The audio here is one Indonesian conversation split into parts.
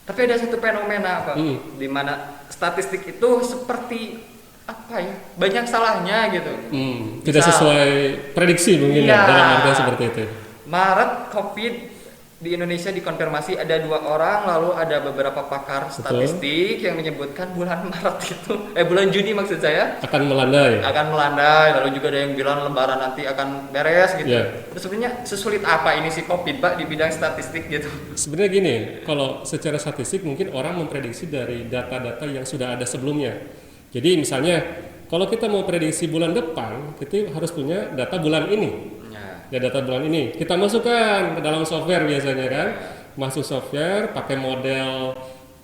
Tapi ada satu fenomena Pak, di mana statistik itu seperti apa ya? Banyak salahnya gitu. Tidak sesuai prediksi mungkin Iya. ya, dalam artian seperti itu. Maret COVID di Indonesia dikonfirmasi ada 2 orang, lalu ada beberapa pakar statistik yang menyebutkan bulan Maret itu, bulan Juni maksud saya Akan melandai. lalu juga ada yang bilang Lebaran nanti akan beres gitu. Ya. Terus sebenarnya sesulit apa ini si COVID Pak di bidang statistik gitu? Sebenarnya gini, kalau secara statistik mungkin orang memprediksi dari data-data yang sudah ada sebelumnya. Jadi misalnya kalau kita mau prediksi bulan depan, kita harus punya data bulan ini. Ya, data bulan ini kita masukkan ke dalam software biasanya kan, masuk software pakai model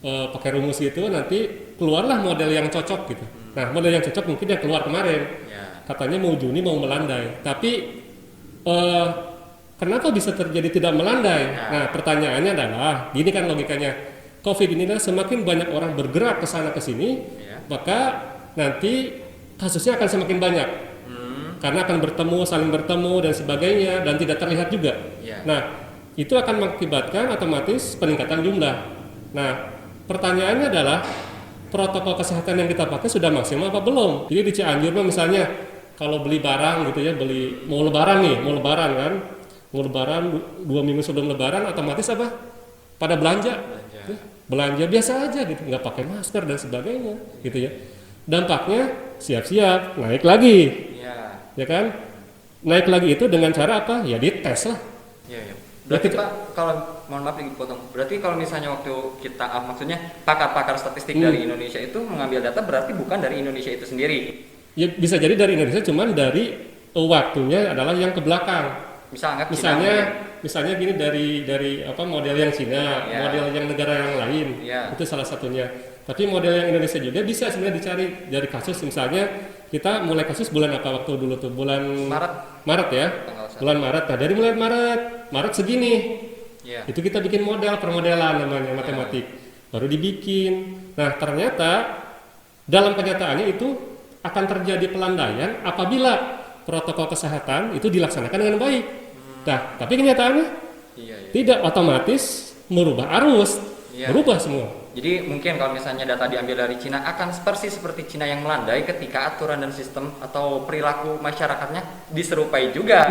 pakai rumus itu, nanti keluarlah model yang cocok gitu. Nah, model yang cocok mungkin yang keluar kemarin, katanya mau Juni mau melandai, tapi kenapa bisa terjadi tidak melandai? Nah, pertanyaannya adalah gini kan logikanya, COVID ini semakin banyak orang bergerak ke sana ke sini, maka nanti kasusnya akan semakin banyak. Karena akan bertemu, saling bertemu dan sebagainya, dan tidak terlihat juga. Nah, itu akan mengakibatkan otomatis peningkatan jumlah. Nah, pertanyaannya adalah protokol kesehatan yang kita pakai sudah maksimal apa belum? Jadi di Cianjur misalnya kalau beli barang gitu ya, mau lebaran kan, mau lebaran 2 minggu sebelum lebaran otomatis apa? Pada belanja biasa aja gitu, nggak pakai masker dan sebagainya gitu ya. Dampaknya siap-siap naik lagi. Ya kan, naik lagi itu dengan cara apa? Ya dites lah. Berarti Pak, kalau mohon maaf dipotong, berarti kalau misalnya waktu kita maksudnya pakar-pakar statistik dari Indonesia itu mengambil data, berarti bukan dari Indonesia itu sendiri. Ya bisa jadi dari Indonesia, cuman dari waktunya adalah yang ke belakang. Misalnya gini, dari apa model yang Cina, model yang negara yang lain, itu salah satunya. Tapi model yang Indonesia juga bisa sebenarnya dicari dari kasus. Misalnya kita mulai kasus bulan apa waktu dulu tuh? Bulan Maret ya. Bulan Maret. Nah, dari mulai Maret segini. Itu kita bikin model permodelan namanya matematik. Baru dibikin. Nah, ternyata dalam kenyataannya itu akan terjadi pelandaian apabila protokol kesehatan itu dilaksanakan dengan baik. Nah, tapi kenyataannya tidak otomatis merubah arus, berubah semua. Jadi mungkin kalau misalnya data diambil dari Cina akan persis seperti Cina yang melandai ketika aturan dan sistem atau perilaku masyarakatnya diserupai juga.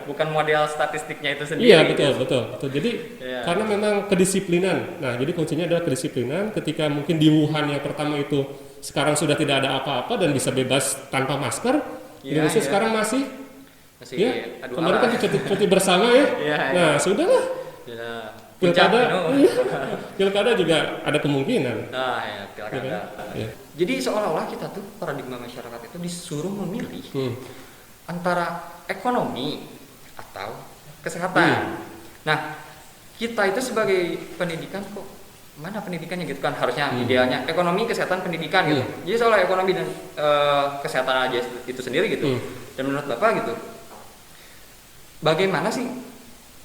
Bukan model statistiknya itu sendiri. Iya, betul. Jadi karena memang kedisiplinan. Nah, jadi kuncinya adalah kedisiplinan. Ketika mungkin di Wuhan yang pertama itu sekarang sudah tidak ada apa-apa dan bisa bebas tanpa masker. Indonesia sekarang masih kemarin kan cuti bersama ya. Nah, sudahlah. Pilkada juga ada kemungkinan. Pilkada. Jadi seolah-olah kita tuh paradigma masyarakat itu disuruh memilih antara ekonomi atau kesehatan. Nah, kita itu sebagai pendidikan kok mana pendidikannya gitu kan, harusnya idealnya ekonomi, kesehatan, pendidikan gitu. Jadi seolah ekonomi dan kesehatan aja itu sendiri gitu. Dan menurut Bapak gitu, bagaimana sih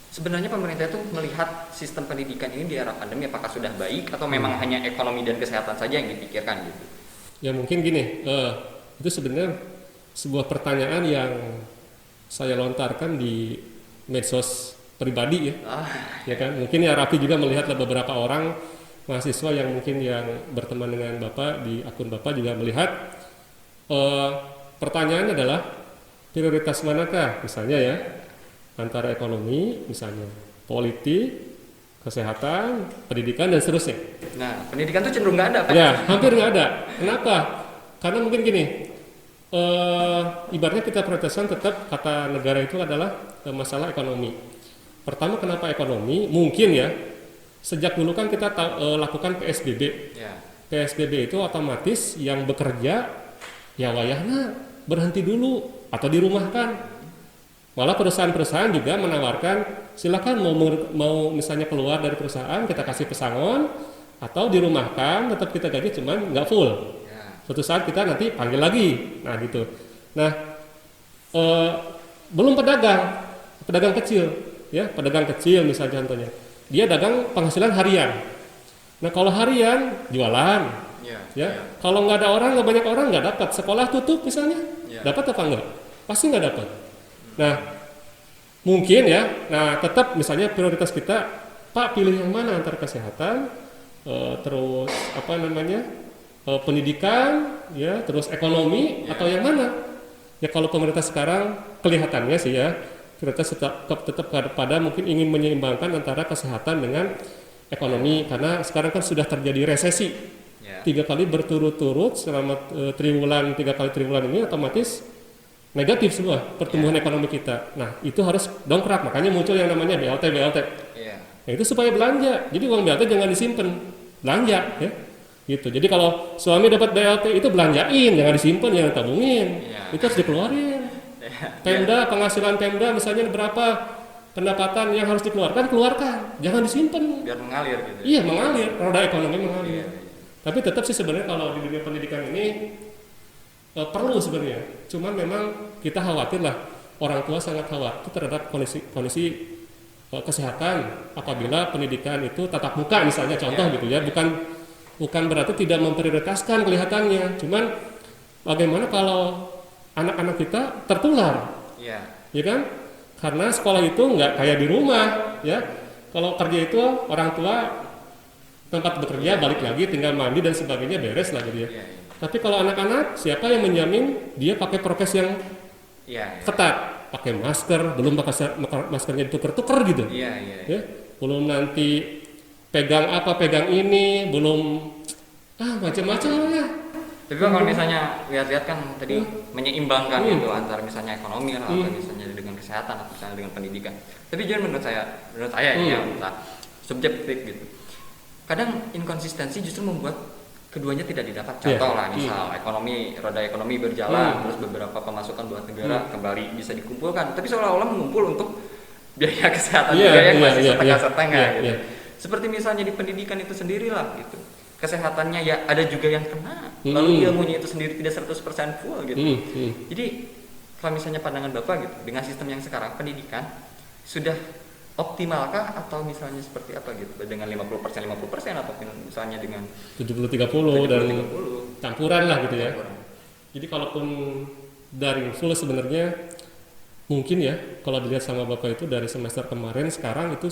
sebenarnya pemerintah itu melihat sistem pendidikan ini di era pandemi, apakah sudah baik atau memang hanya ekonomi dan kesehatan saja yang dipikirkan gitu? Ya mungkin gini, itu sebenarnya sebuah pertanyaan yang saya lontarkan di medsos pribadi ya kan. Mungkin ya Raffi juga melihat beberapa orang mahasiswa yang mungkin yang berteman dengan Bapak di akun Bapak juga melihat. Pertanyaannya adalah prioritas manakah misalnya ya, antara ekonomi, misalnya politik, kesehatan, pendidikan dan seterusnya. Nah, pendidikan itu cenderung nggak ada kan? Ya, hampir nggak ada. Kenapa? Karena mungkin gini, ibaratnya kita prioritaskan tetap kata negara itu adalah masalah ekonomi. Pertama, kenapa ekonomi? Mungkin ya, sejak dulu kan kita lakukan PSBB. PSBB itu otomatis yang bekerja ya wayahnya berhenti dulu atau dirumahkan. Malah perusahaan-perusahaan juga menawarkan silakan mau misalnya keluar dari perusahaan kita kasih pesangon atau dirumahkan tetap kita gaji cuman nggak full. Suatu saat kita nanti panggil lagi. Nah gitu. Nah belum pedagang kecil ya, pedagang kecil misalnya contohnya dia dagang penghasilan harian. Nah kalau harian jualan kalau nggak ada orang, nggak banyak orang, nggak dapat. Sekolah tutup misalnya dapat apa enggak? Pasti nggak dapat. Nah, mungkin ya, tetap misalnya prioritas kita, Pak pilih yang mana antara kesehatan, terus apa namanya pendidikan, ya, terus ekonomi atau yang mana? Ya kalau pemerintah sekarang kelihatannya sih ya, kita tetap pada mungkin ingin menyeimbangkan antara kesehatan dengan ekonomi karena sekarang kan sudah terjadi resesi 3 kali berturut-turut selama 3 kali triwulan ini otomatis negatif semua pertumbuhan ekonomi kita. Nah itu harus dongkrak, makanya muncul yang namanya BLT. Nah, itu supaya belanja, jadi uang BLT jangan disimpan, belanja ya. Gitu. Jadi kalau suami dapat BLT itu belanjain, jangan disimpan, jangan tabungin. Itu harus dikeluarin. Pemda, penghasilan Pemda misalnya berapa pendapatan yang harus dikeluarkan, keluarkan. Jangan disimpan. Biar mengalir gitu. Iya, mengalir, roda ekonomi mengalir. Tapi tetap sih sebenarnya kalau di dunia pendidikan ini perlu sebenarnya. Cuman memang kita khawatir lah, orang tua sangat khawatir terhadap kondisi kesehatan apabila pendidikan itu tatap muka misalnya contoh gitu ya, bukan berarti tidak memprioritaskan kelihatannya, cuman bagaimana kalau anak-anak kita tertular, ya kan? Karena sekolah itu nggak kayak di rumah, ya. Kalau kerja itu orang tua tempat bekerja balik lagi, tinggal mandi dan sebagainya beres lah gitu ya. Tapi kalau anak-anak siapa yang menjamin dia pakai prokes yang ketat, pakai masker, belum pakai maskernya ditukar-tukar gitu, ya. Belum nanti pegang ini, belum macam-macam ya. Tapi kalau misalnya lihat-lihat kan tadi menyeimbangkan gitu antara misalnya ekonomi atau misalnya dengan kesehatan atau misalnya dengan pendidikan. Tapi jangan menurut saya ini ya subjektif gitu. Kadang inkonsistensi justru membuat keduanya tidak didapat. Contoh lah misal roda ekonomi berjalan, terus beberapa pemasukan buat negara kembali bisa dikumpulkan, tapi seolah-olah mengumpul untuk biaya kesehatan juga yang masih setengah-setengah gitu. Seperti misalnya di pendidikan itu sendirilah gitu. Kesehatannya ya ada juga yang kena. Lalu ilmunya itu sendiri tidak 100% full gitu. Jadi kalau misalnya pandangan Bapak gitu, dengan sistem yang sekarang pendidikan sudah optimalkah atau misalnya seperti apa gitu? Dengan 50% atau misalnya dengan 70-30 dan campuran lah gitu ya. Jadi kalaupun dari full sebenarnya mungkin ya kalau dilihat sama Bapak itu dari semester kemarin sekarang itu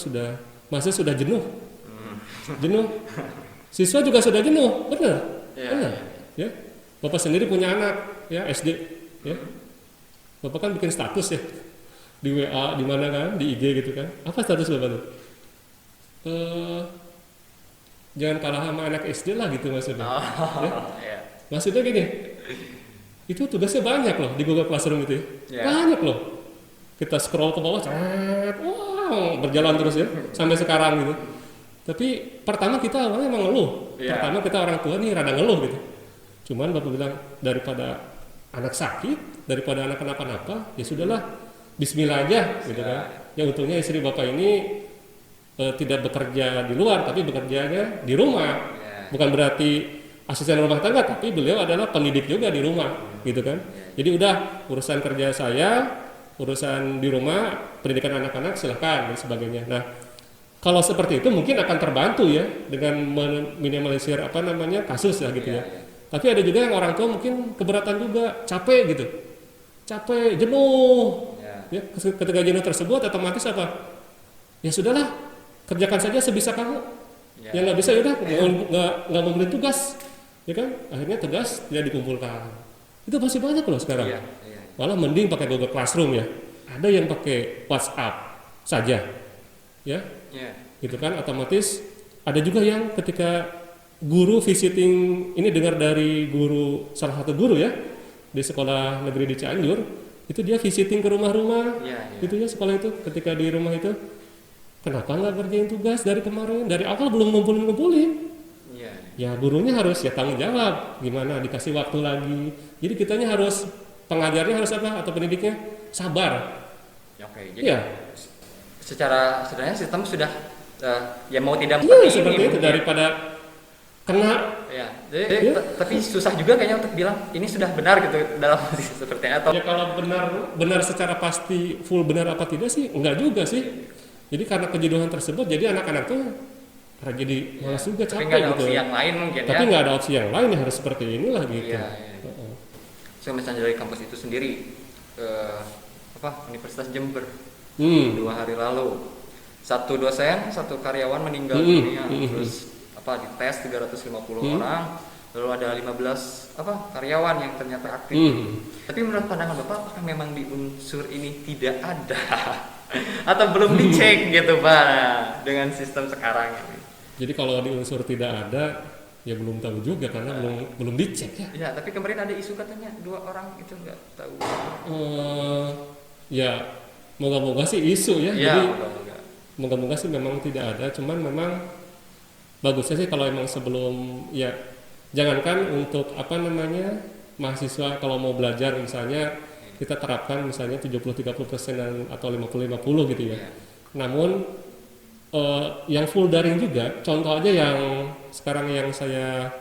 masih sudah jenuh. Siswa juga sudah jenuh, benar. Ya. Bapak sendiri punya anak ya SD ya. Bapak kan bikin status ya di WA di mana kan, di IG gitu kan. Apa status Bapak tuh? Jangan kalah sama anak SD lah gitu maksudnya. Maksudnya gini. Itu tugasnya banyak loh di Google Classroom itu ya. Banyak loh. Kita scroll ke bawah, berjalan terus ya sampai sekarang gitu. Tapi pertama kita awalnya emang ngeluh. Pertama kita orang tua nih rada ngeluh gitu. Cuman Bapak bilang daripada anak sakit, daripada anak kenapa-napa, ya sudahlah, bismillah aja gitu kan. Ya untungnya istri Bapak ini tidak bekerja di luar, tapi bekerjanya di rumah. Bukan berarti asisten rumah tangga, tapi beliau adalah pendidik juga di rumah gitu kan. Jadi udah urusan kerja saya, urusan di rumah, pendidikan anak-anak silakan dan sebagainya. Nah, kalau seperti itu mungkin akan terbantu ya dengan meminimalisir kasus ya gitu ya. Tapi ada juga yang orang tua mungkin keberatan juga, capek gitu, jenuh. Ya, ketika jenuh tersebut otomatis apa? Ya sudahlah, kerjakan saja sebisa kamu. Yang nggak bisa yaudah nggak memberi tugas, ya kan? Akhirnya tugas tidak dikumpulkan. Itu masih banyak loh sekarang. Malah mending pakai Google Classroom ya. Ada yang pakai WhatsApp saja, ya. Gitu kan otomatis. Ada juga yang ketika guru visiting ini dengar dari salah satu guru ya di sekolah negeri di Cianjur, itu dia visiting ke rumah-rumah, gitu ya sekolah itu. Ketika di rumah itu, kenapa nggak kerjain tugas dari kemarin, dari awal belum ngumpulin? Ya gurunya harus ya tanggung jawab, gimana dikasih waktu lagi. Jadi kitanya harus, pengajarnya harus apa atau pendidiknya sabar. Jadi sebenarnya sistem sudah ya mau tidak seperti itu daripada kena. Tapi susah juga kayaknya untuk bilang ini sudah benar gitu dalam posisi seperti atau. Ya kalau benar secara pasti full benar apa tidak sih enggak juga sih. Jadi karena kejenuhan tersebut jadi anak-anak tuh jadi malas juga, capek gitu. Tapi nggak ada opsi yang lain mungkin. Tapi nggak ada opsi yang lain, ya harus seperti inilah gitu. So misalnya dari kampus itu sendiri Universitas Jember 2 hari lalu 1 dosen 1 karyawan meninggal dunia, terus dites 350 orang, lalu ada 15 karyawan yang ternyata aktif. Tapi menurut pandangan Bapak, apakah memang di unsur ini tidak ada atau belum dicek gitu Pak dengan sistem sekarang ini? Jadi kalau di unsur tidak ada, ya belum tahu juga karena belum dicek ya. Ya, tapi kemarin ada isu katanya 2 orang itu nggak tahu. Ya, moga-moga sih isu ya. Ya, Jadi moga-moga sih memang tidak ada. Cuman memang bagusnya sih kalau emang sebelum ya, jangankan untuk mahasiswa kalau mau belajar misalnya kita terapkan misalnya 70-30% atau 50-50 gitu ya. Namun yang full daring juga, contoh aja yang sekarang yang saya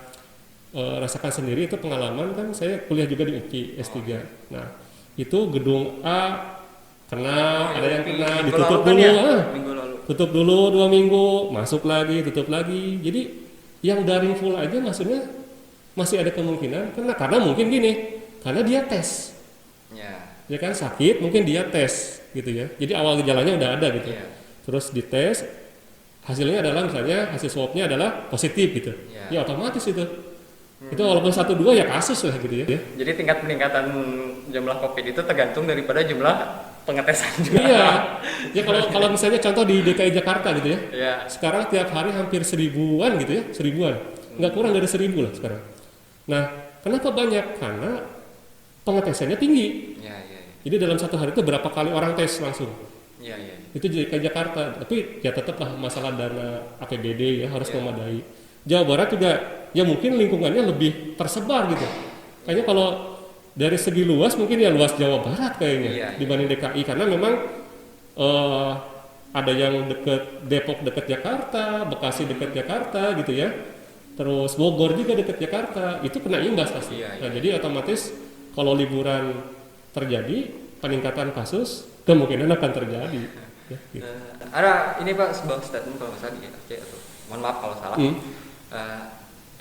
rasakan sendiri itu pengalaman kan, saya kuliah juga di UKI S3. Nah itu gedung A kena, ada yang kena, ditutup dulu, tutup dulu 2 minggu, masuk lagi, tutup lagi. Jadi yang daring full aja maksudnya masih ada kemungkinan karena mungkin gini, karena dia tes, ya kan sakit, mungkin dia tes gitu ya. Jadi awal gejalanya udah ada gitu, terus dites, hasilnya adalah misalnya hasil swabnya adalah positif gitu, ya otomatis itu walaupun 1-2 ya kasus lah gitu ya. Jadi tingkat peningkatan jumlah COVID itu tergantung daripada jumlah pengetesan juga. Iya, ya kalau misalnya contoh di DKI Jakarta gitu ya, sekarang tiap hari hampir 1000-an gitu ya, 1000-an, nggak kurang dari 1000 lah sekarang. Nah, kenapa banyak? Karena pengetesannya tinggi. Jadi dalam 1 hari itu berapa kali orang tes langsung. Itu DKI Jakarta, tapi ya tetaplah masalah dana APBD ya harus memadai. Jawa Barat juga ya mungkin lingkungannya lebih tersebar gitu. Kayaknya kalau dari segi luas mungkin ya luas Jawa Barat kayaknya dibanding DKI, karena memang ada yang dekat Depok dekat Jakarta, Bekasi dekat Jakarta gitu ya. Terus Bogor juga dekat Jakarta, itu kena imbas pasti. Nah, jadi otomatis kalau liburan terjadi peningkatan kasus kemungkinan akan terjadi. Ya, gitu. Ada ini Pak sebuah statement kalau nggak salah di RC atau mohon maaf kalau salah,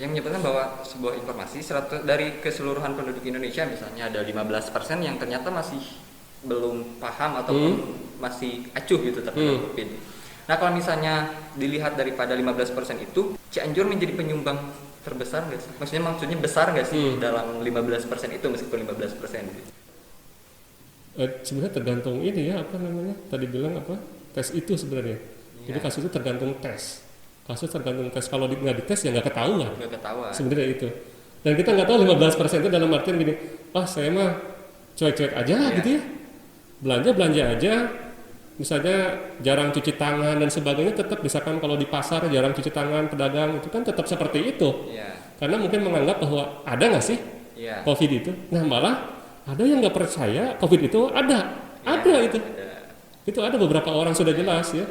yang menyebutkan bahwa sebuah informasi dari keseluruhan penduduk Indonesia misalnya ada 15% yang ternyata masih belum paham ataupun masih acuh gitu terhadap COVID. Nah kalau misalnya dilihat daripada 15% itu, Cianjur menjadi penyumbang terbesar nggak sih? Maksudnya besar nggak sih dalam 15% itu meskipun 15%? Sebenarnya tergantung ini ya, tadi bilang tes itu sebenarnya. Jadi kasus itu tergantung tes. Kasus tergantung tes. Kalau nggak dites ya nggak ketahuan. Sebenarnya itu. Dan kita nggak tahu 15% itu dalam artian gini, saya mah cuek-cuek aja gitu ya. Belanja aja. Misalnya jarang cuci tangan dan sebagainya, tetap misalkan kalau di pasar jarang cuci tangan, pedagang itu kan tetap seperti itu. Karena mungkin menganggap bahwa ada nggak sih COVID itu. Nah malah ada yang nggak percaya COVID itu ada itu. Itu ada beberapa orang sudah jelas ya.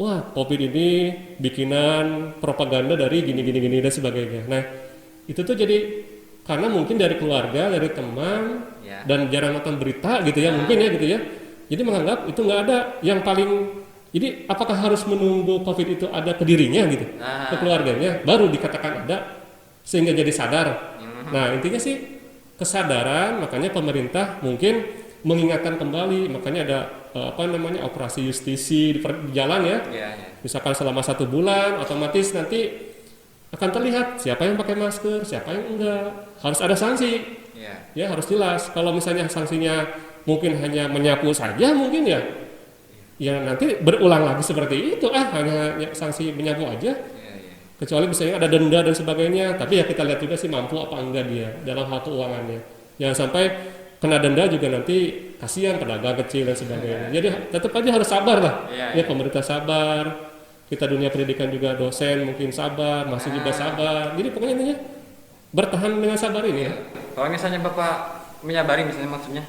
Wah COVID ini bikinan propaganda dari gini dan sebagainya. Nah itu tuh jadi karena mungkin dari keluarga, dari teman dan jarang nonton berita gitu ya, mungkin ya gitu ya. Jadi menganggap itu nggak ada yang paling. Jadi apakah harus menunggu COVID itu ada ke dirinya gitu, ke keluarganya, baru dikatakan ada sehingga jadi sadar. Nah intinya sih kesadaran, makanya pemerintah mungkin mengingatkan kembali, makanya ada operasi justisi di jalan ya. Misalkan selama 1 bulan, otomatis nanti akan terlihat siapa yang pakai masker, siapa yang enggak. Harus ada sanksi, ya harus jelas. Kalau misalnya sanksinya mungkin hanya menyapu saja, mungkin ya nanti berulang lagi seperti itu, hanya sanksi menyapu aja. Kecuali misalnya ada denda dan sebagainya, tapi ya kita lihat juga sih mampu apa enggak dia dalam hal keuangannya. Jangan sampai kena denda juga nanti kasihan pedagang kecil dan sebagainya. Jadi tetap aja harus sabar lah. Ya pemerintah sabar, kita dunia pendidikan juga dosen mungkin sabar, mahasiswa juga sabar. Jadi pokoknya intinya bertahan dengan sabar ini. Kalau misalnya Bapak menyabari misalnya maksudnya,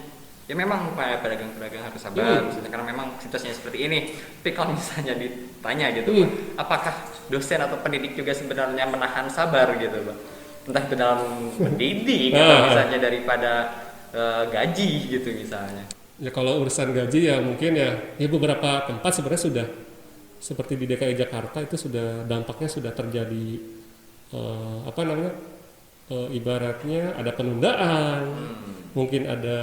ya memang pedagang-pedagang harus sabar misalnya karena memang situasinya seperti ini. Tapi kalau misalnya ditanya gitu Pak, apakah dosen atau pendidik juga sebenarnya menahan sabar gitu Pak? Entah itu dalam mendidik atau misalnya daripada gaji gitu misalnya. Ya kalau urusan gaji ya mungkin ya beberapa tempat sebenarnya sudah seperti di DKI Jakarta itu sudah dampaknya sudah terjadi ibaratnya ada penundaan, mungkin ada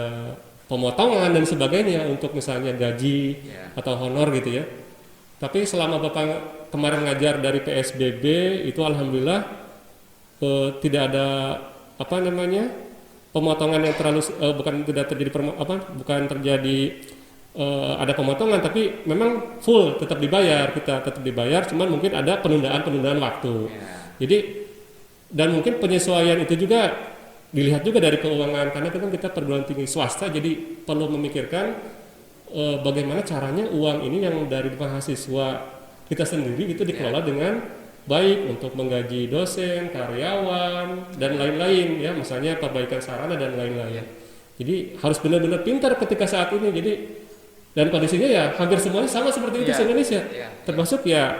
pemotongan dan sebagainya untuk misalnya gaji atau honor gitu ya. Tapi selama Bapak kemarin ngajar dari PSBB itu alhamdulillah tidak ada apa namanya pemotongan yang terlalu bukan tidak terjadi bukan terjadi ada pemotongan, tapi memang full tetap dibayar, kita tetap dibayar, cuman mungkin ada penundaan waktu. Jadi dan mungkin penyesuaian itu juga dilihat juga dari keuangan, karena kita perguruan tinggi swasta, jadi perlu memikirkan bagaimana caranya uang ini yang dari mahasiswa kita sendiri itu dikelola dengan baik untuk menggaji dosen, karyawan, dan lain-lain ya, misalnya perbaikan sarana dan lain-lain. Jadi harus benar-benar pintar ketika saat ini. Jadi dan kondisinya ya hampir semuanya sama seperti itu se-Indonesia. Termasuk ya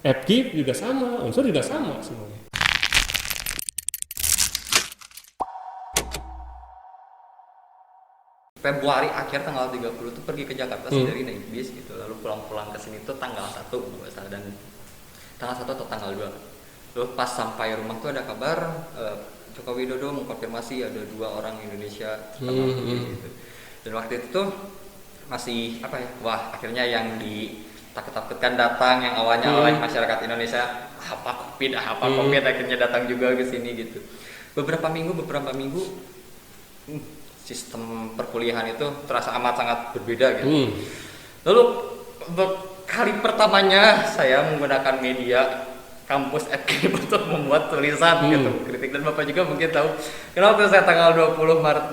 FKIP juga sama, unsur juga sama semuanya. Februari akhir tanggal 30 tuh pergi ke Jakarta sendiri naik bis gitu, lalu pulang ke sini tuh tanggal 1 nggak salah, dan tanggal 1 atau tanggal 2. Lalu pas sampai rumah tuh ada kabar Joko Widodo mengkonfirmasi ada 2 orang Indonesia gitu. Dan waktu itu tuh masih apa ya, wah akhirnya yang ditakut-takutkan datang, yang awalnya oleh masyarakat Indonesia apa COVID akhirnya datang juga ke sini gitu. Beberapa minggu sistem perkuliahan itu terasa amat sangat berbeda gitu. Lalu kali pertamanya saya menggunakan media kampus FKIP untuk membuat tulisan gitu, kritik, dan Bapak juga mungkin tahu kenapa waktu saya tanggal 20 Maret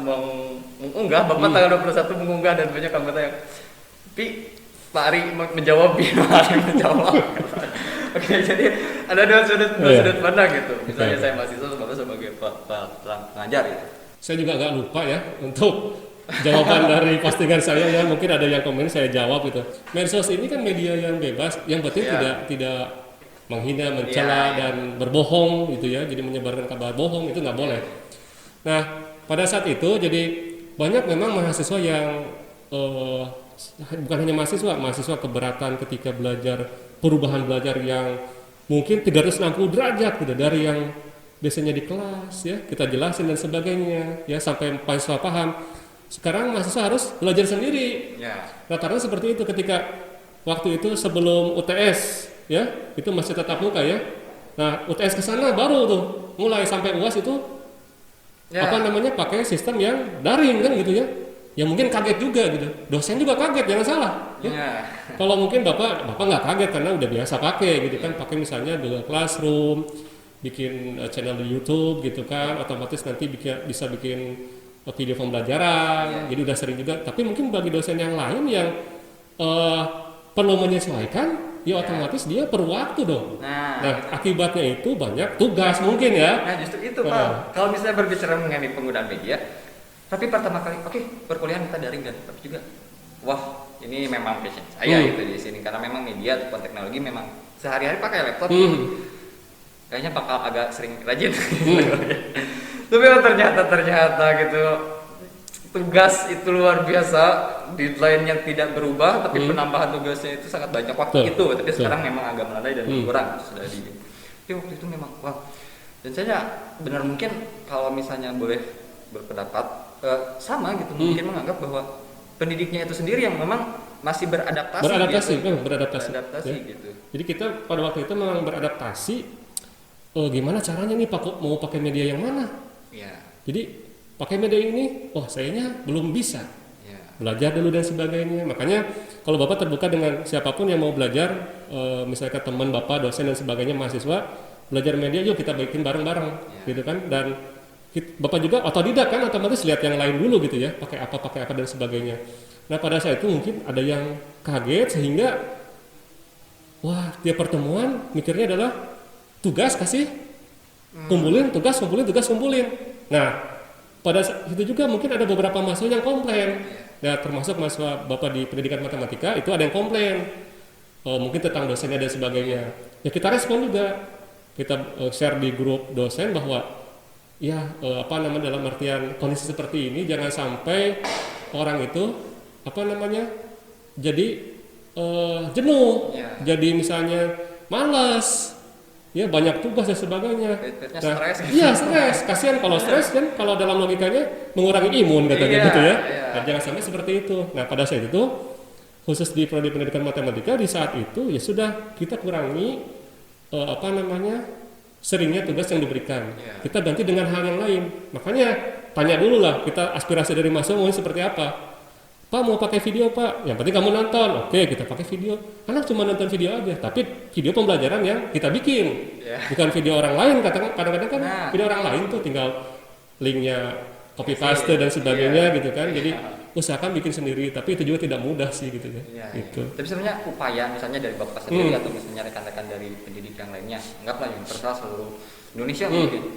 mengunggah, Bapak tanggal 21 mengunggah, dan banyak anggota yang Pak Ari menjawab, Oke, jadi ada dua sudut pandang gitu. Misalnya saya mahasiswa, Bapak sebagai pengajar gitu. Saya juga agak lupa ya untuk jawaban dari postingan saya ya, mungkin ada yang komen saya jawab gitu. Medsos ini kan media yang bebas, yang penting tidak menghina, mencela dan berbohong gitu ya. Jadi menyebarkan kabar bohong itu nggak boleh. Nah pada saat itu jadi banyak memang mahasiswa yang bukan hanya mahasiswa keberatan ketika perubahan belajar yang mungkin 360 derajat gitu, dari yang biasanya di kelas ya kita jelasin dan sebagainya ya sampai mahasiswa paham. Sekarang mahasiswa harus belajar sendiri. Rata-rata seperti itu ketika waktu itu sebelum UTS ya itu masih tatap muka ya. Nah UTS kesana baru tuh mulai sampai UAS itu pakai sistem yang daring kan gitu ya. Ya mungkin kaget juga gitu. Dosen juga kaget, jangan salah. Ya. Kalau mungkin bapak nggak kaget karena udah biasa pakai gitu kan, pakai misalnya Google Classroom, bikin channel di YouTube gitu kan, otomatis nanti bisa bikin video pembelajaran, jadi udah sering juga. Tapi mungkin bagi dosen yang lain yang perlu menyesuaikan, ya otomatis dia perlu waktu dong. Nah akibatnya itu banyak tugas mungkin ya. Nah justru itu Pak, kalau misalnya berbicara mengenai penggunaan media, tapi pertama kali perkuliahan kita daring, dan tapi juga wah ini memang passion saya gitu di sini, karena memang media ataupun teknologi memang sehari-hari pakai laptop. Kayaknya bakal agak sering rajin. Tapi ternyata gitu tugas itu luar biasa, deadline yang tidak berubah, tapi penambahan tugasnya itu sangat banyak waktu itu. Tapi sekarang memang agak melandai dan berkurang sudah di. Tapi waktu itu memang wah. Dan saya benar mungkin kalau misalnya boleh berpendapat sama gitu, mungkin menganggap bahwa pendidiknya itu sendiri yang memang masih beradaptasi ya. Gitu. Jadi kita pada waktu itu memang beradaptasi. Gimana caranya nih mau pakai media yang mana? Jadi pakai media ini, sayanya belum bisa. Belajar dulu dan sebagainya. Makanya kalau Bapak terbuka dengan siapapun yang mau belajar, misalkan teman Bapak, dosen dan sebagainya, mahasiswa, belajar media, yuk kita bikin bareng-bareng, gitu kan? Dan Bapak juga otodidak kan, otomatis lihat yang lain dulu gitu ya, pakai apa dan sebagainya. Nah pada saat itu mungkin ada yang kaget sehingga, wah tiap pertemuan mikirnya adalah tugas kasih, kumpulin. Nah pada saat itu juga mungkin ada beberapa mahasiswa yang komplain. Nah termasuk mahasiswa Bapak di pendidikan matematika itu ada yang komplain, mungkin tentang dosennya dan sebagainya. Ya kita respon juga, kita share di grup dosen bahwa dalam artian kondisi seperti ini jangan sampai orang itu jadi jenuh, jadi misalnya malas. Ya banyak tugas dan sebagainya. Stres. Kasihan kalau stres kan, kalau dalam logikanya mengurangi imun katanya gitu ya. Dan jangan sampai seperti itu. Nah pada saat itu khusus di prodi pendidikan matematika di saat itu ya sudah kita kurangi seringnya tugas yang diberikan. Kita ganti dengan hal yang lain. Makanya tanya dulu lah kita aspirasi dari mahasiswa mau seperti apa. Pak mau pakai video Pak, yang penting kamu nonton. Oke, kita pakai video. Anak cuma nonton video aja, tapi video pembelajaran yang kita bikin, bukan video orang lain. Kadang-kadang kan video orang lain tuh tinggal linknya copy paste dan sebagainya gitu kan. Jadi usahakan bikin sendiri, tapi itu juga tidak mudah sih gitu ya. Gitu. Tapi sebenarnya upaya misalnya dari Bapak sendiri atau misalnya rekan-rekan dari pendidik yang lainnya, anggaplah universal seluruh Indonesia mungkin.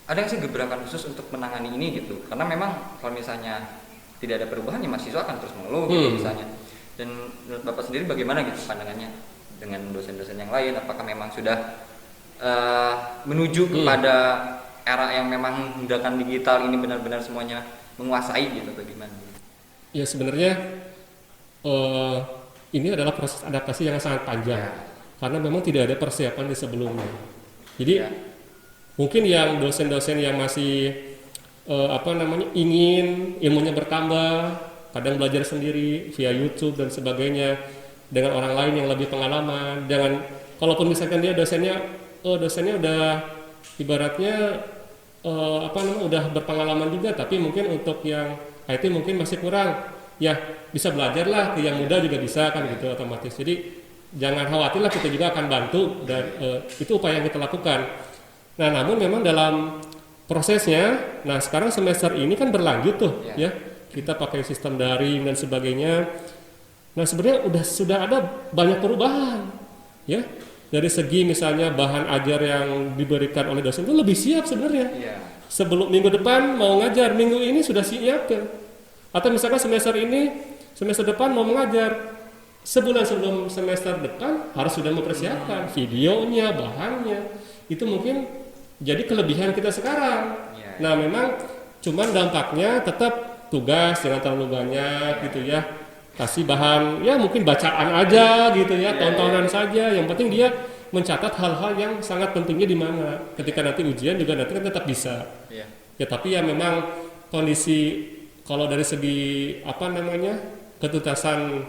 Ada nggak sih gebrakan khusus untuk menangani ini gitu? Karena memang kalau misalnya tidak ada perubahan ya mahasiswa akan terus mengeluh gitu misalnya. Dan menurut Bapak sendiri bagaimana gitu pandangannya dengan dosen-dosen yang lain? Apakah memang sudah menuju kepada era yang memang menggunakan digital ini benar-benar semuanya menguasai gitu bagaimana? Ya sebenarnya ini adalah proses adaptasi yang sangat panjang karena memang tidak ada persiapan di sebelumnya. Jadi mungkin yang dosen-dosen yang masih ingin ilmunya bertambah, kadang belajar sendiri via YouTube dan sebagainya dengan orang lain yang lebih pengalaman. Kalaupun misalkan dia dosennya udah ibaratnya udah berpengalaman juga, tapi mungkin untuk yang IT mungkin masih kurang, ya bisa belajar lah, ke yang muda juga bisa kan gitu otomatis. Jadi jangan khawatir lah, kita juga akan bantu dan itu upaya yang kita lakukan. Nah namun memang dalam prosesnya, nah sekarang semester ini kan berlanjut tuh ya, kita pakai sistem daring dan sebagainya. Nah sebenarnya sudah ada banyak perubahan ya, dari segi misalnya bahan ajar yang diberikan oleh dosen itu lebih siap sebenarnya. Sebelum minggu depan mau ngajar, minggu ini sudah siap kan. Atau misalkan semester depan mau mengajar, sebulan sebelum semester depan harus sudah mempersiapkan videonya, bahannya. Itu mungkin jadi kelebihan kita sekarang. Nah memang cuman dampaknya tetap tugas jangan terlalu banyak gitu ya. Kasih bahan ya mungkin bacaan aja gitu ya, tontonan saja. Yang penting dia mencatat hal-hal yang sangat pentingnya di mana. Ketika nanti ujian juga nanti kan tetap bisa. Ya tapi ya memang kondisi kalau dari segi ketuntasan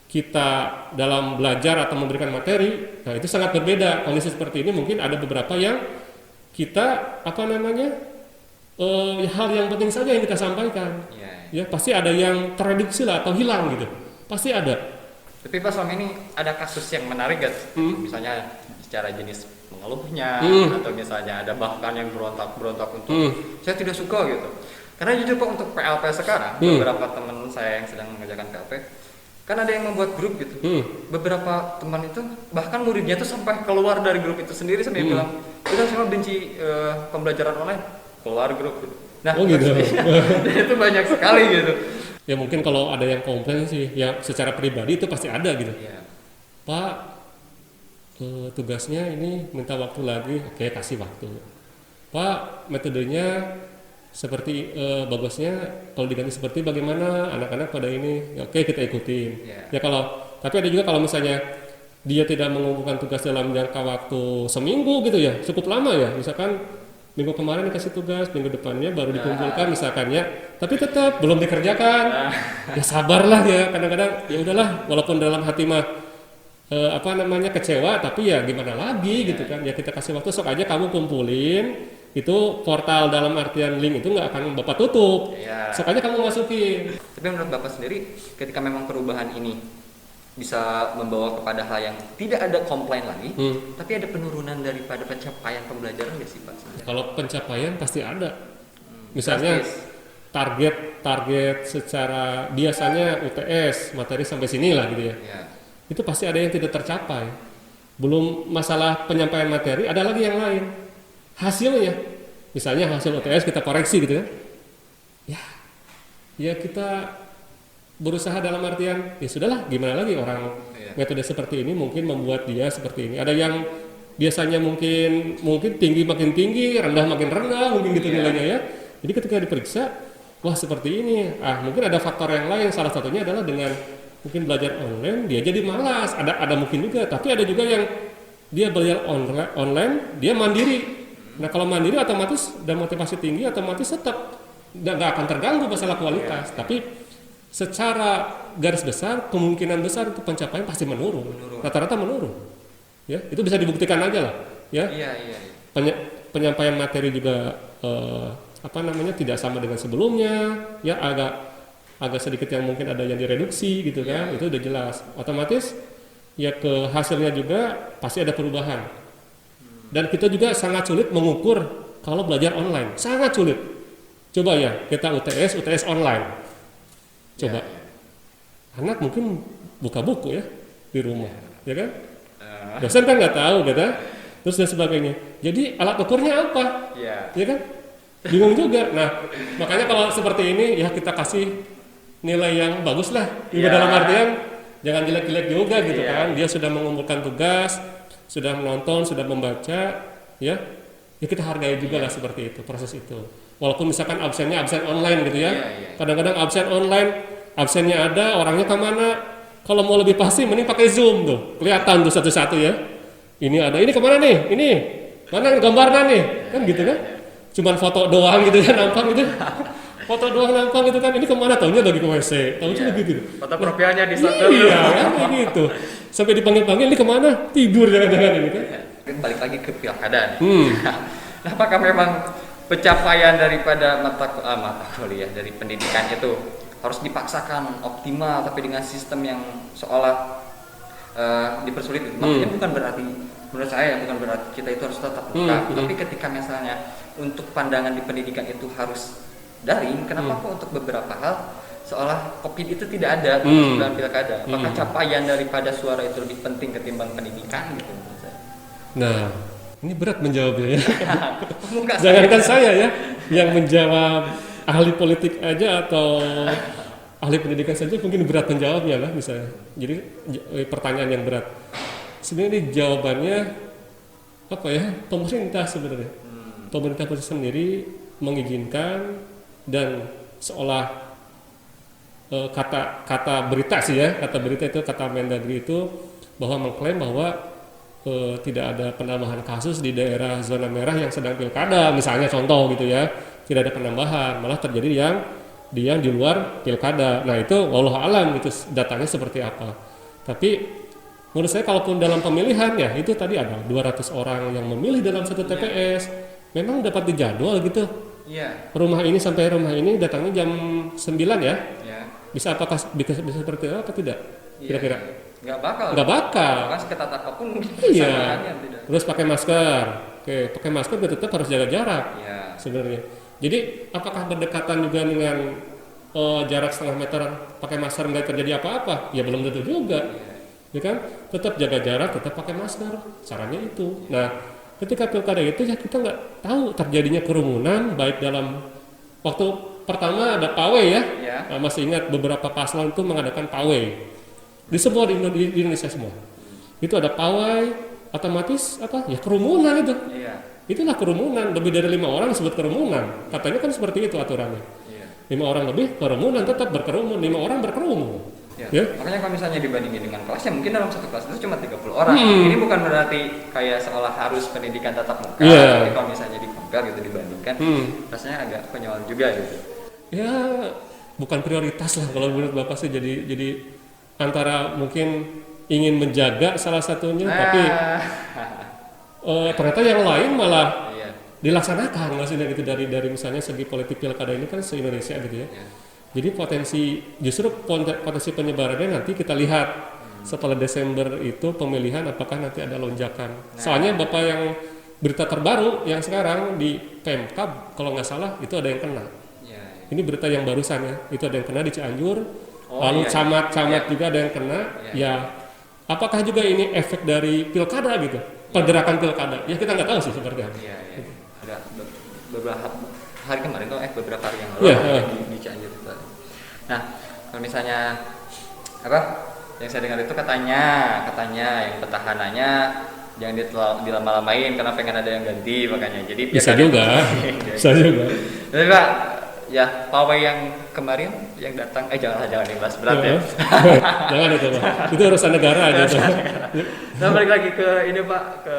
kita dalam belajar atau memberikan materi, nah itu sangat berbeda. Kondisi seperti ini mungkin ada beberapa yang kita hal yang penting saja yang kita sampaikan. Ya pasti ada yang tereduksi lah atau hilang gitu, pasti ada. Tapi Pak selama ini ada kasus yang menarik gak? Misalnya secara jenis mengeluhnya atau misalnya ada bahkan yang berontak untuk saya tidak suka gitu. Karena jujur Pak untuk PLP sekarang beberapa teman saya yang sedang mengerjakan PLP kan ada yang membuat grup gitu. Beberapa teman itu bahkan muridnya tuh sampai keluar dari grup itu sendiri sampai bilang kita semua benci pembelajaran online, keluar grup gitu. Nah gitu. Dan itu banyak sekali gitu. Ya mungkin kalau ada yang komplain sih ya secara pribadi itu pasti ada gitu. Pak tugasnya ini minta waktu lagi, oke kasih waktu. Pak metodenya seperti bagusnya kalau diganti seperti bagaimana anak-anak pada ini ya, oke kita ikutin ya. Tapi ada juga kalau misalnya dia tidak mengumpulkan tugas dalam jangka waktu seminggu gitu ya, cukup lama ya, misalkan minggu kemarin dikasih tugas, minggu depannya baru dikumpulkan misalkan ya, tapi tetap belum dikerjakan. Ya sabarlah ya, kadang-kadang ya udahlah walaupun dalam hati mah kecewa, tapi ya gimana lagi gitu kan ya, kita kasih waktu, sok aja kamu kumpulin itu portal dalam artian link itu nggak akan Bapak tutup, sok aja kamu masukin. Tapi menurut Bapak sendiri ketika memang perubahan ini bisa membawa kepada hal yang tidak ada komplain lagi, tapi ada penurunan daripada pencapaian pembelajaran nggak sih Pak? Kalau pencapaian pasti ada, misalnya target secara biasanya UTS materi sampai sini lah gitu ya, itu pasti ada yang tidak tercapai. Belum masalah penyampaian materi, ada lagi yang lain. Hasilnya, misalnya hasil UTS kita koreksi gitu ya kita berusaha dalam artian ya sudahlah, gimana lagi orang metode seperti ini mungkin membuat dia seperti ini. Ada yang biasanya mungkin tinggi makin tinggi, rendah makin rendah mungkin gitu nilainya ya. Jadi ketika diperiksa, wah seperti ini. Mungkin ada faktor yang lain, salah satunya adalah dengan mungkin belajar online dia jadi malas. Ada mungkin juga, tapi ada juga yang dia belajar online dia mandiri. Nah kalau mandiri otomatis dan motivasi tinggi otomatis tetap nggak akan terganggu masalah kualitas. Tapi secara garis besar kemungkinan besar itu pencapaian pasti menurun. Rata-rata menurun. Ya, itu bisa dibuktikan aja lah. Ya. Iya. Penyampaian materi juga tidak sama dengan sebelumnya. Ya, agak sedikit yang mungkin ada yang direduksi gitu kan. Itu udah jelas. Otomatis ya ke hasilnya juga pasti ada perubahan. Dan kita juga sangat sulit mengukur kalau belajar online. Sangat sulit. Coba ya, kita UTS online. Coba. Anak mungkin buka buku ya di rumah, ya kan? Dosen kan nggak tahu, kata. Terus dan sebagainya. Jadi alat ukurnya apa? Ya kan? Bingung juga. Nah, makanya kalau seperti ini ya kita kasih nilai yang bagus lah. Dalam artian jangan jelek-jelek juga gitu kan. Dia sudah mengumpulkan tugas, sudah menonton, sudah membaca, ya kita hargai juga lah seperti itu, proses itu. Walaupun misalkan absennya absen online gitu ya. Kadang-kadang absen online, absennya ada, orangnya kemana? Kalau mau lebih pasti mending pakai Zoom tuh. Kelihatan tuh satu-satu ya. Ini ada, ini kemana nih? Ini, mana gambarnya nih? Kan gitu kan? Cuman foto doang gitu kan, nampak gitu. Foto doang nampak gitu kan, ini kemana? Taunya lagi ke WC, taunya gitu. Foto profilnya di satu. Iya, kan kayak gitu. Sampai dipanggil-panggil, ini kemana? Tidur jangan-jangan ini kan. Balik lagi ke pilkada nih. Apakah memang pencapaian daripada mata kuliah dari pendidikan itu harus dipaksakan optimal tapi dengan sistem yang seolah dipersulit? Maksudnya bukan berarti, menurut saya bukan berarti kita itu harus tetap buka, tapi ketika misalnya untuk pandangan di pendidikan itu harus daring, kenapa kok untuk beberapa hal seolah COVID itu tidak ada dalam pilkada? Apakah capaian daripada suara itu lebih penting ketimbang pendidikan gitu menurut saya? Nah, ini berat menjawabnya ya. Jangankan saya ya, yang menjawab ahli politik aja atau ahli pendidikan saja mungkin berat menjawabnya lah misalnya. Jadi pertanyaan yang berat. Sebenarnya jawabannya apa ya? Pemerintah sebenarnya. Pemerintah sendiri mengizinkan dan seolah kata berita sih ya, kata berita itu kata Mendagri itu bahwa mengklaim bahwa tidak ada penambahan kasus di daerah zona merah yang sedang pilkada, misalnya contoh gitu ya, tidak ada penambahan, malah terjadi yang di luar pilkada. Nah itu wallahu alam itu datanya seperti apa. Tapi menurut saya kalaupun dalam pemilihan ya itu tadi ada 200 orang yang memilih dalam satu TPS, memang dapat dijadwal gitu. Rumah ini sampai rumah ini datangnya jam 9 ya. Bisa seperti itu apa tidak? Kira-kira? Nggak bakal. Bahkan seketat apapun mungkin tidak. Terus pakai masker. Oke, pakai masker tetap harus jaga jarak. Sebenarnya. Jadi apakah berdekatan juga dengan jarak setengah meter pakai masker nggak terjadi apa-apa? Ya belum tentu juga. Ya kan? Tetap jaga jarak, tetap pakai masker. Caranya itu. Nah, ketika pilkada itu ya kita nggak tahu terjadinya kerumunan baik dalam waktu pertama ada pawai ya. Masih ingat beberapa paslon itu mengadakan pawai. Di semua di Indonesia semua itu ada pawai, otomatis apa ya kerumunan itu. Itulah kerumunan, lebih dari 5 orang disebut kerumunan, katanya kan seperti itu aturannya. 5 orang lebih kerumunan, tetap berkerumun, 5 orang berkerumun. Makanya kalau misalnya dibandingin dengan kelasnya mungkin dalam satu kelas itu cuma 30 orang. Ini bukan berarti kayak seolah harus pendidikan tatap muka, tapi kalau misalnya di-compare gitu dibandingkan rasanya agak konyol juga gitu. Ya bukan prioritas lah kalau menurut Bapak sih, jadi antara mungkin ingin menjaga salah satunya, tapi ternyata yang lain malah dilaksanakan maksudnya gitu dari misalnya segi politik pilkada ini kan se-Indonesia gitu ya. Jadi potensi penyebarannya nanti kita lihat setelah Desember itu pemilihan apakah nanti ada lonjakan. Soalnya Bapak yang berita terbaru yang sekarang di Pemkab kalau nggak salah itu ada yang kena. Ini berita yang barusan ya, itu ada yang kena di Cianjur. Lalu camat juga ada yang kena. Apakah juga ini efek dari pilkada gitu, pergerakan pilkada? Ya kita nggak tahu sih seperti apa. Ada beberapa hari kemarin tuh beberapa hari yang lalu di Cianjur itu. Nah kalau misalnya yang saya dengar itu katanya yang petahananya jangan dilama-lamain karena pengen ada yang ganti makanya. Jadi bisa juga. Tapi Pak, ya pawai yang kemarin yang datang jangan dibahas berat ya. Jangan itu Pak, itu urusan negara aja. Nah balik lagi ke ini Pak, ke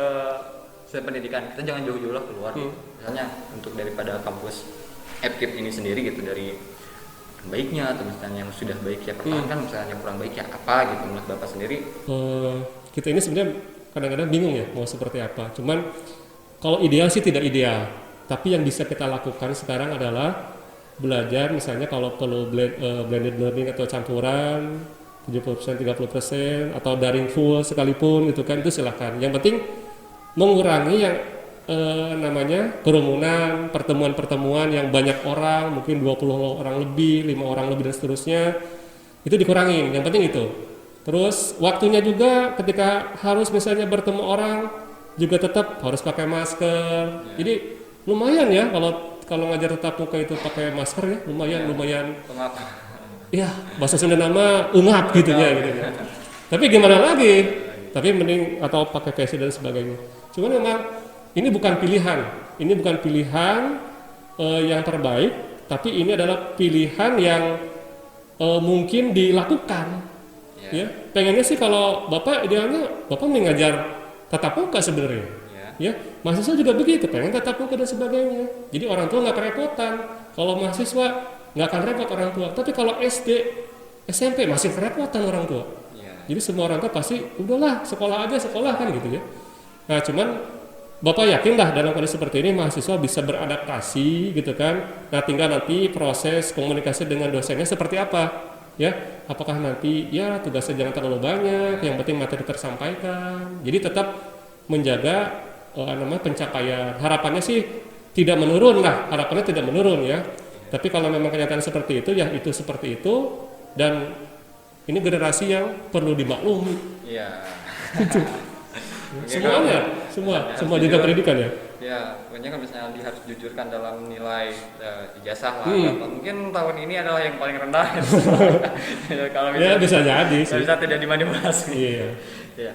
pendidikan kita jangan jauh-jauh lah keluar. Misalnya untuk daripada kampus FKIP ini sendiri gitu, dari baiknya, atau misalnya yang sudah baik ya pertahankan, misalnya yang kurang baik ya apa gitu menurut Bapak sendiri? Kita ini sebenarnya kadang-kadang bingung ya mau seperti apa. Cuman kalau ideal sih tidak ideal, tapi yang bisa kita lakukan sekarang adalah belajar, misalnya kalau perlu blended learning atau campuran 70% 30% atau daring full sekalipun gitu kan, itu silahkan. Yang penting mengurangi yang namanya kerumunan, pertemuan-pertemuan yang banyak orang, mungkin 20 orang lebih, 5 orang lebih dan seterusnya, itu dikurangin. Yang penting itu. Terus waktunya juga ketika harus misalnya bertemu orang juga tetap harus pakai masker. Jadi lumayan ya kalau ngajar tatap muka itu pakai masker ya, lumayan. Ya, bahasa Sunda nama ungap gitu ya. Tapi gimana lagi? Tapi mending atau pakai face dan sebagainya. Cuman memang ini bukan pilihan yang terbaik, tapi ini adalah pilihan yang mungkin dilakukan. Ya, pengennya sih kalau Bapak idealnya Bapak mengajar tatap muka sebenarnya. Ya, mahasiswa juga begitu, pengen tatap muka dan sebagainya. Jadi orang tua nggak kerepotan. Kalau mahasiswa nggak akan repot orang tua. Tapi kalau SD, SMP masih kerepotan orang tua. Jadi semua orang tua pasti udahlah sekolah kan gitu ya. Nah, cuman Bapak yakin lah dalam kondisi seperti ini mahasiswa bisa beradaptasi gitu kan. Nah, tinggal nanti proses komunikasi dengan dosennya seperti apa. Ya, apakah nanti ya tugasnya jangan terlalu banyak, yang penting materi tersampaikan. Jadi tetap menjaga pencapaian. Harapannya sih tidak menurun lah, harapannya tidak menurun ya. Tapi kalau memang kenyataan seperti itu, ya itu seperti itu, dan ini generasi yang perlu dimaklumi. Iya. semua jenjang pendidikan ya. Ya, pokoknya kan misalnya harus jujurkan dalam nilai ijazah lah. Mungkin tahun ini adalah yang paling rendah. Kalau ya bisa jadi. Bisa tidak dimanipulasi. Iya. Ya.